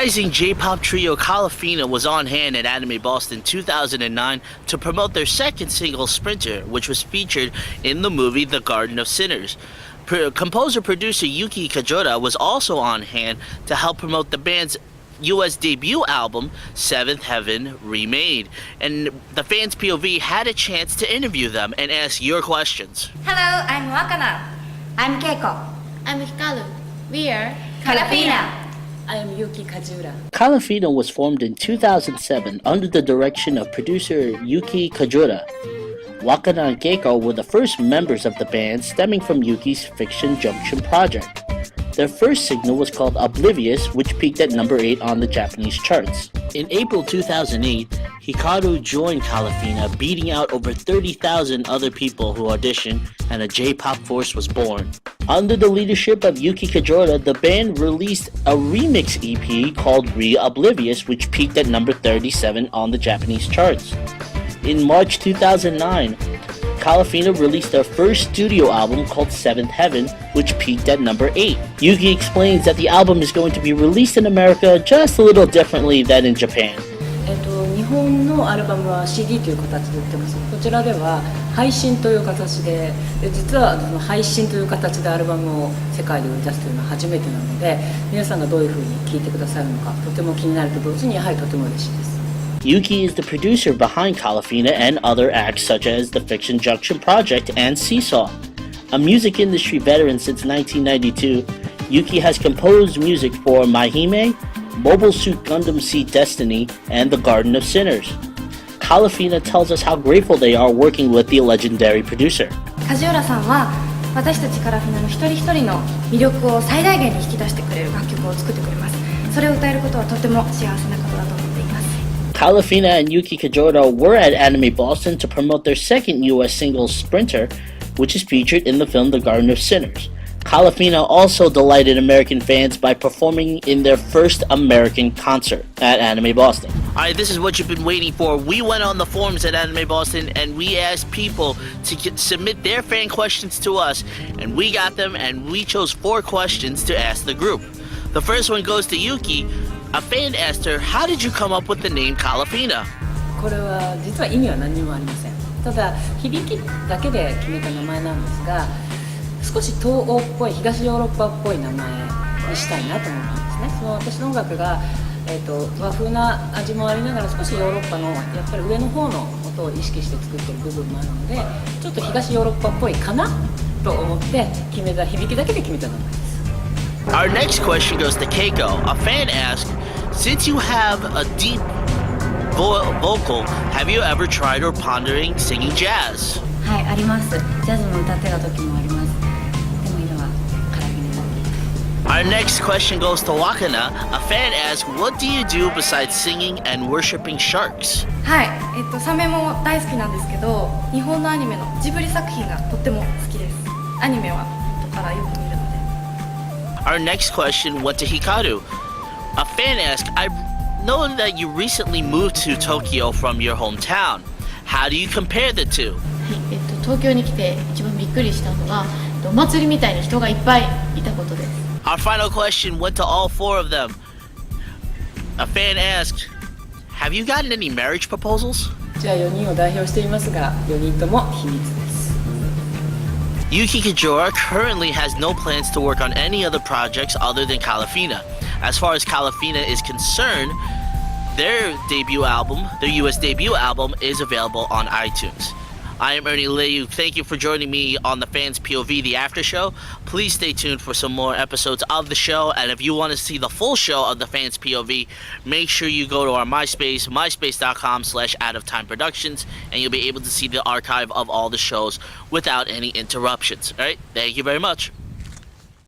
Rising J-pop trio Kalafina was on hand at Anime Boston 2009 to promote their second single, Sprinter, which was featured in the movie The Garden of Sinners. Composer-producer Yuki Kajiura was also on hand to help promote the band's US debut album, Seventh Heaven Remade. And the fans POV had a chance to interview them and ask your questions. Hello, I'm Wakana. I'm Keiko. I'm Hikaru. We are Kalafina. I am Yuki Kajiura. Kalafina was formed in 2007 under the direction of producer Yuki Kajiura. Wakana and Keiko were the first members of the band stemming from Yuki's FictionJunction project. Their first single was called Oblivious, which peaked at number 8 on the Japanese charts. In April 2008, Hikaru joined Kalafina, beating out over 30,000 other people who auditioned, and a J-pop force was born. Under the leadership of Yuki Kajiura, the band released a remix EP called Re-Oblivious, which peaked at number 37 on the Japanese charts. In March 2009, Kalafina released their first studio album called Seventh Heaven, which peaked at number 8. Yuki explains that the album is going to be released in America just a little differently than in Japan. 日本のアルバムは CD という形で売ってます。こちらでは配信という形で、実はその配信という形でアルバムを世界で売り出すというのは初めてなので、皆さんがどういう風に聴いてくださるのかとても気になると同時にやはりとても嬉しいです。Yuki is the producer behind Kalafina and other acts such as the FictionJunction Project and Seesaw. A music industry veteran since 1992, Yuki has composed music for Mahime, Mobile Suit Gundam Seed Destiny, and The Garden of Sinners. Kalafina tells us how grateful they are working with the legendary producer. 梶浦さんは私たちカラフィナの一人一人の魅力を最大限に引き出してくれる楽曲を作ってくれます。それを歌えることはとても幸せなことだと思っています。Kalafina and Yuki Kajiura were at Anime Boston to promote their second US single, Sprinter, which is featured in the film The Garden of Sinners. Kalafina also delighted American fans by performing in their first American concert at Anime Boston. Alright, this is what you've been waiting for. We went on the forums at Anime Boston and we asked people to submit their fan questions to us, and we got them, and we chose 4 questions to ask the group. The first one goes to Yuki. A fan asked her, how did you come up with the name Kalafina? これは実は意味は何もありません。ただ響きだけで決めた名前なんですが、少し東欧っぽい東ヨーロッパっぽい名前にしたいなと思ったんですね。その私の音楽が、和風な味もありながら少しヨーロッパのやっぱり上の方の音を意識して作ってる部分もあるので、ちょっと東ヨーロッパっぽいかなと思って決めた、響きだけで決めた名前です。Our next question goes to Keiko. A fan asked, since you have a deep vocal, have you ever tried or pondering singing jazz? はい、あります。ジャズも歌ってた時もあります。でも今はカラフィナになっています。Our next question goes to Wakana. A fan asked, what do you do besides singing and worshipping sharks? はい、サメも大好きなんですけど、日本のアニメのジブリ作品がとっても好きです。アニメは元からよく見るので。Our next question went to Hikaru. A fan asked, I know that you recently moved to Tokyo from your hometown. How do you compare the two? はい、東京に来て一番びっくりしたのは、お祭りみたいに人がいっぱいいたことです。Our final question went to all 4 of them. A fan asked, have you gotten any marriage proposals? じゃあ4人を代表していますが、4人とも秘密です。Yuki Kajiura currently has no plans to work on any other projects other than Kalafina. As far as Kalafina is concerned, their US debut album, is available on iTunes. I am Ernie Liu. Thank you for joining me on the Fans POV, the Aftershow. Please stay tuned for some more episodes of the show. And if you want to see the full show of the Fans POV, make sure you go to our MySpace, myspace.com/outoftime-productions, and you'll be able to see the archive of all the shows without any interruptions. All right? Thank you very much.